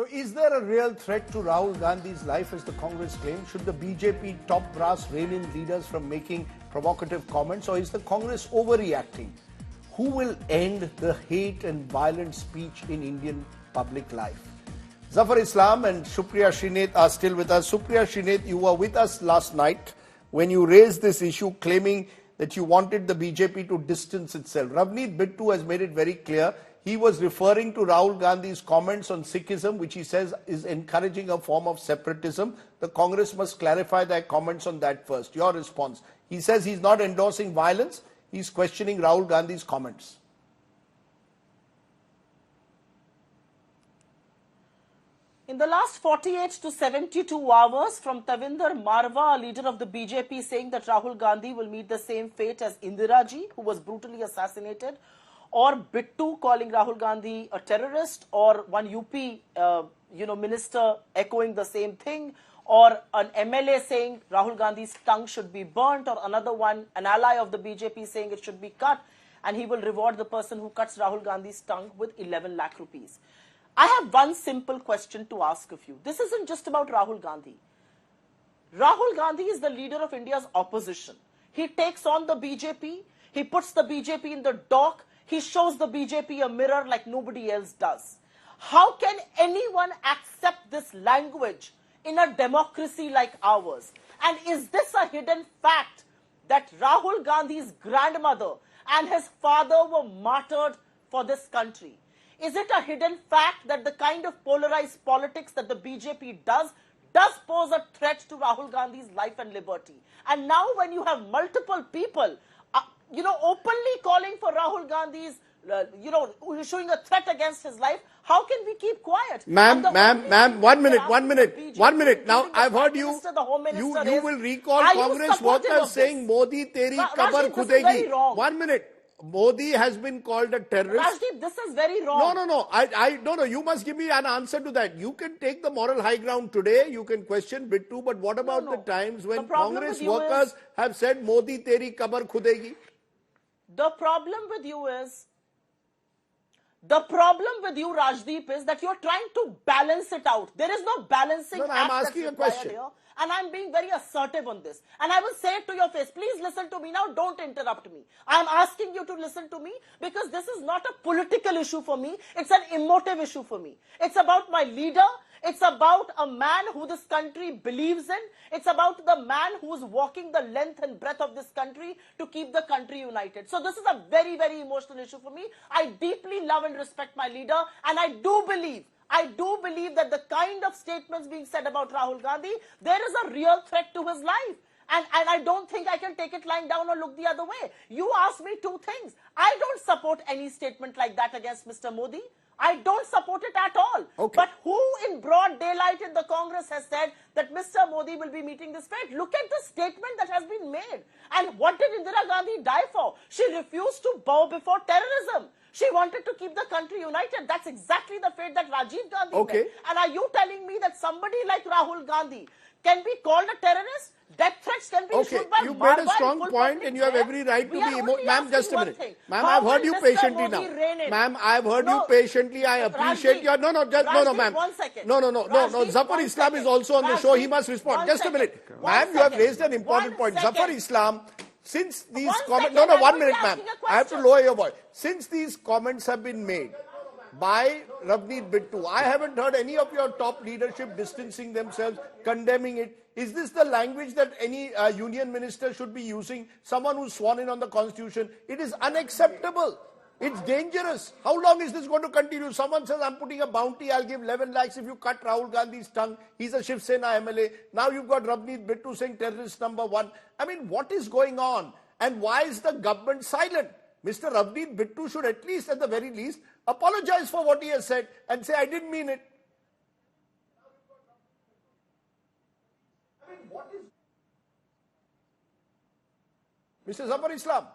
So is there a real threat to Rahul Gandhi's life as the Congress claims? Should the BJP top brass rein in leaders from making provocative comments, or is the Congress overreacting? Who will end the hate and violent speech in Indian public life? Zafar Islam and Supriya Shrinet are still with us. Supriya Shrinet, you were with us last night when you raised this issue, claiming that you wanted the BJP to distance itself. Ravneet Bittu has made it very clear. He was referring to Rahul Gandhi's comments on Sikhism, which he says is encouraging a form of separatism. The Congress must clarify their comments on that first. Your response? He says he's not endorsing violence. He's questioning Rahul Gandhi's comments. In the last 48 to 72 hours, from Tavinder Marwa, a leader of the BJP, saying that Rahul Gandhi will meet the same fate as Indira Ji, who was brutally assassinated, or Bittu calling Rahul Gandhi a terrorist, or one UP minister echoing the same thing, or an MLA saying Rahul Gandhi's tongue should be burnt, or another one, an ally of the BJP, saying it should be cut, and he will reward the person who cuts Rahul Gandhi's tongue with 11 lakh rupees. I have one simple question to ask of you. This isn't just about Rahul Gandhi. Rahul Gandhi is the leader of India's opposition. He takes on the BJP. He puts the BJP in the dock. He shows the BJP a mirror like nobody else does. How can anyone accept this language in a democracy like ours? And is this a hidden fact that Rahul Gandhi's grandmother and his father were martyred for this country? Is it a hidden fact that the kind of polarized politics that the BJP does pose a threat to Rahul Gandhi's life and liberty? And now when you have multiple people, openly calling for Rahul Gandhi's, showing a threat against his life, how can we keep quiet? Ma'am, 1 minute. Now, I've heard you will recall Congress workers saying, Modi teri kabar khudegi. 1 minute. Modi has been called a terrorist. Rajdeep, this is very wrong. No, you must give me an answer to that. You can take the moral high ground today, you can question Bittu, but what about the times when Congress workers have said, Modi teri kabar khudegi? The problem with you, Rajdeep, is that you're trying to balance it out. There is no balancing act. I'm asking a question. Here, and I'm being very assertive on this. And I will say it to your face. Please listen to me now. Don't interrupt me. I'm asking you to listen to me because this is not a political issue for me. It's an emotive issue for me. It's about my leader. It's about a man who this country believes in. It's about the man who is walking the length and breadth of this country to keep the country united. So this is a very, very emotional issue for me. I deeply love and respect my leader, and I do believe that the kind of statements being said about Rahul Gandhi, there is a real threat to his life. And I don't think I can take it lying down or look the other way. You asked me two things. I don't support any statement like that against Mr. Modi. I don't support it at all. Okay. But who in broad daylight in the Congress has said that Mr. Modi will be meeting this fate? Look at the statement that has been made. And what did Indira Gandhi die for? She refused to bow before terrorism. She wanted to keep the country united. That's exactly the fate that Rajiv Gandhi met. And are you telling me that somebody like Rahul Gandhi can be called a terrorist? Death threats can be issued by you made a strong point and you have every right to be emotional. Ma'am, just a minute. Ma'am, I've heard you patiently now. Ma'am, I've heard you patiently. I appreciate your... No, ma'am. 1 second. No. Zafar Islam is also on the show. He must respond. Just a minute. Ma'am, you have raised an important point. Zafar Islam, since these comments... No, 1 minute, ma'am. I have to lower your voice. Since these comments have been made by Ravneet Bittu, I haven't heard any of your top leadership distancing themselves, condemning it. Is this the language that any union minister should be using? Someone who's sworn in on the constitution? It is unacceptable. It's dangerous. How long is this going to continue? Someone says, I'm putting a bounty, I'll give 11 lakhs if you cut Rahul Gandhi's tongue. He's a Shiv Sena MLA. Now you've got Ravneet Bittu saying terrorist number one. I mean, what is going on? And why is the government silent? Mr. Ravneet Bittu should at least, at the very least, apologize for what he has said and say, I didn't mean it. I mean, what is... Mr. Zafar Islam.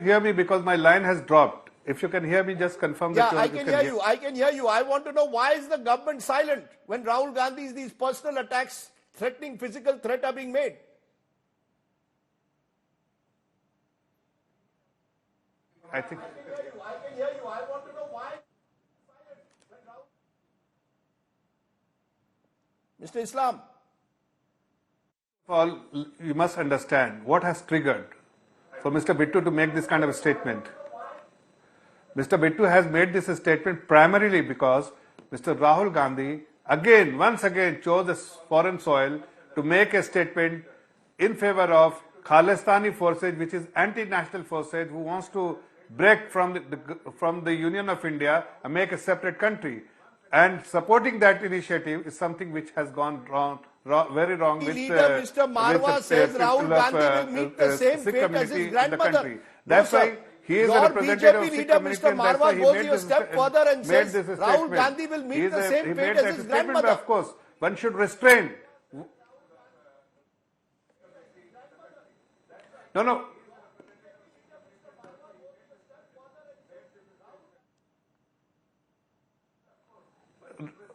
Hear me because my line has dropped. If you can hear me, just confirm that I can hear you. I can hear you. I want to know, why is the government silent when Rahul Gandhi's these personal attacks, threatening physical threat, are being made? I think. I can hear you. I want to know why. Mr. Islam. First of all, you must understand what has triggered for Mr. Bittu to make this kind of a statement. Mr. Bittu has made this statement primarily because Mr. Rahul Gandhi once again chose a foreign soil to make a statement in favor of Khalistani forces, which is anti-national forces, who wants to break from the Union of India and make a separate country. And supporting that initiative is something which has gone very wrong with leader Mr. Marwa says Rahul Gandhi will meet the same Sikh fate as his grandmother. That's No, why sir. he is Your a representative BJP of Sikh leader community, Mr. and that's why Marwa he goes made a this step further and says this Rahul statement. Gandhi will meet the same He fate made as that his statement, grandmother. but of course, one should restrain. No.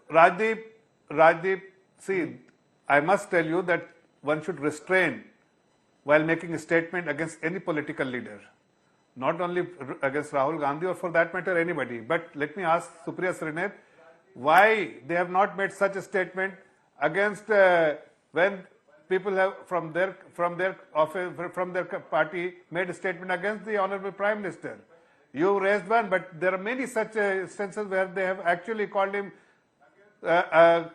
Rajdeep, see, I must tell you that one should restrain while making a statement against any political leader. Not only against Rahul Gandhi or for that matter anybody. But let me ask Supriya Srinath why they have not made such a statement against when people have from their party made a statement against the Honorable Prime Minister. You raised one, but there are many such instances where they have actually called him Maut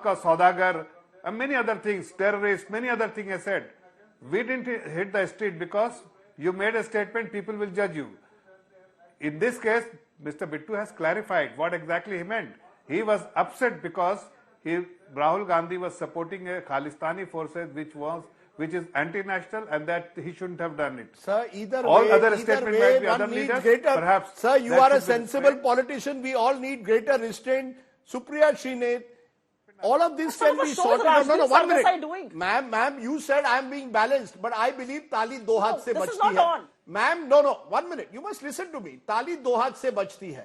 ka Saudagar, and many other things, terrorists, many other things I said. We didn't hit the street because you made a statement, people will judge you. In this case, Mr. Bittu has clarified what exactly he meant. He was upset because Rahul Gandhi was supporting a Khalistani forces which is anti-national, and that he shouldn't have done it. Sir, either All way, other statements might be one other needs leaders, greater. perhaps. Sir, you that are a should be sensible restrained. politician. We all need greater restraint. Supriya Srinath, all of this What can sort be of a show is sorted out. No, Rajdeep 1 minute. Sardesai doing? Ma'am, you said I am being balanced, but I believe tali do haath se this bachti is not hai. on. Ma'am, no, 1 minute. You must listen to me. Tali do haath se bachti hai.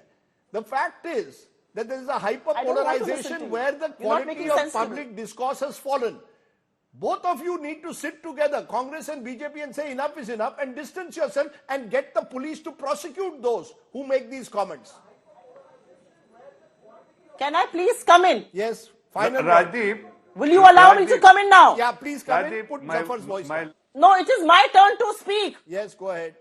The fact is that there is a I don't want to listen to hyperpolarization you. where the You're not quality making of sense to me. public discourse has fallen. Both of you need to sit together, Congress and BJP, and say enough is enough and distance yourself and get the police to prosecute those who make these comments. Can I please come in? Yes, final word. Rajdeep, Will you allow me to Rajdeep. come in now? Yeah, please come in. Rajdeep, Put Zafar's voice down. No, it is my turn to speak. Yes, go ahead.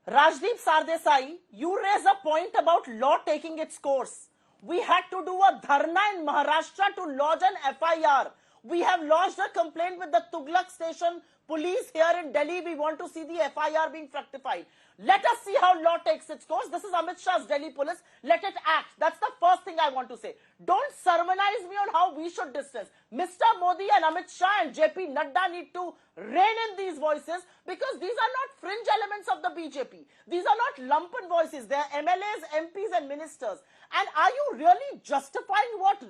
Rajdeep Sardesai, you raise a point about law taking its course. We had to do a dharna in Maharashtra to lodge an FIR. We have lodged a complaint with the Tughlaq station police here in Delhi. We want to see the FIR being fructified. Let us see how law takes its course. This is Amit Shah's Delhi police. Let it act. That's the first thing I want to say. Don't sermonize me on how we should distance. Mr. Modi and Amit Shah and JP Nadda need to rein in these voices because these are not fringe elements of the BJP. These are not lumpen voices. They are MLAs, MPs and ministers. And are you really justifying what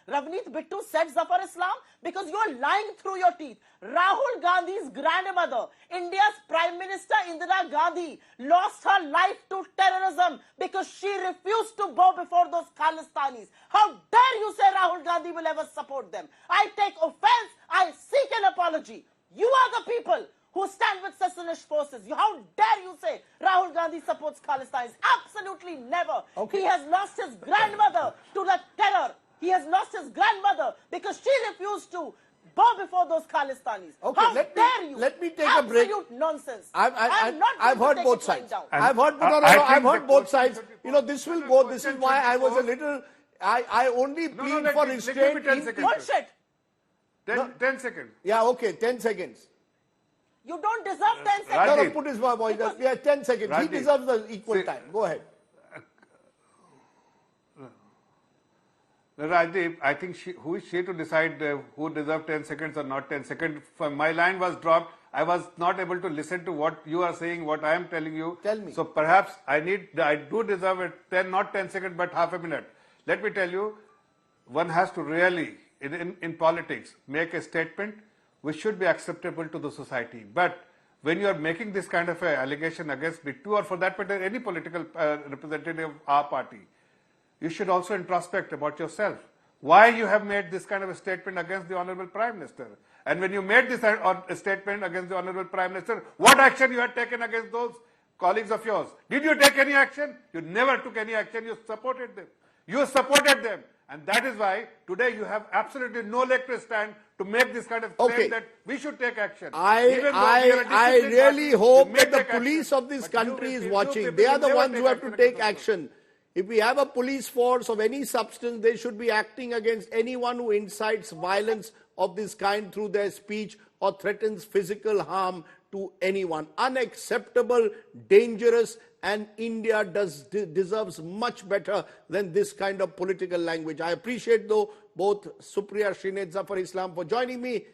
Ravneet Bittu said, Zafar Islam? Because you are lying through your teeth. Rahul Gandhi's grandmother, India's Prime Minister Indira Gandhi, lost her life to terrorism because she refused to bow before those Khalistanis. How dare you say Rahul Gandhi will ever support them? I take offense. I seek an apology. You are the people who stand with secessionist forces. How dare you say Rahul Gandhi supports Khalistanis? Absolutely never. Okay. He has lost his grandmother to the terror. He has lost his grandmother because she refused to bow before those Khalistanis. Okay, How dare you? let me take a break. Absolute nonsense. I've heard both sides. I've heard, I I've think heard the both question sides. You know, this will go. This is why I was a little. I only plead for restraint. 10 seconds. Bullshit. 10 seconds. Yeah, okay, 10 seconds. You don't deserve 10 seconds. No, Rajdeep. put his voice. Yeah, 10 seconds. He Rajdeep. deserves the equal See- time. Go ahead. Rajdeep, I think who is she to decide who deserves 10 seconds or not 10 seconds? My line was dropped. I was not able to listen to what you are saying, what I am telling you. Tell me. So perhaps I do deserve it 10, not 10 seconds, but half a minute. Let me tell you, one has to really, in politics, make a statement which should be acceptable to the society. But when you are making this kind of a allegation against Bittu or for that matter any political representative of our party, you should also introspect about yourself. Why you have made this kind of a statement against the Honorable Prime Minister? And when you made this statement against the Honorable Prime Minister, what action you had taken against those colleagues of yours? Did you take any action? You never took any action. You supported them. You supported them. And that is why today you have absolutely no leg to stand to make this kind of claim that we should take action. I really hope that the police action. of this But country is you watching. people They are will the never ones who have to action take against action. If we have a police force of any substance, they should be acting against anyone who incites violence of this kind through their speech or threatens physical harm to anyone. Unacceptable, dangerous, and India deserves much better than this kind of political language. I appreciate, though, both Supriya Srinath, Zafar Islam for joining me.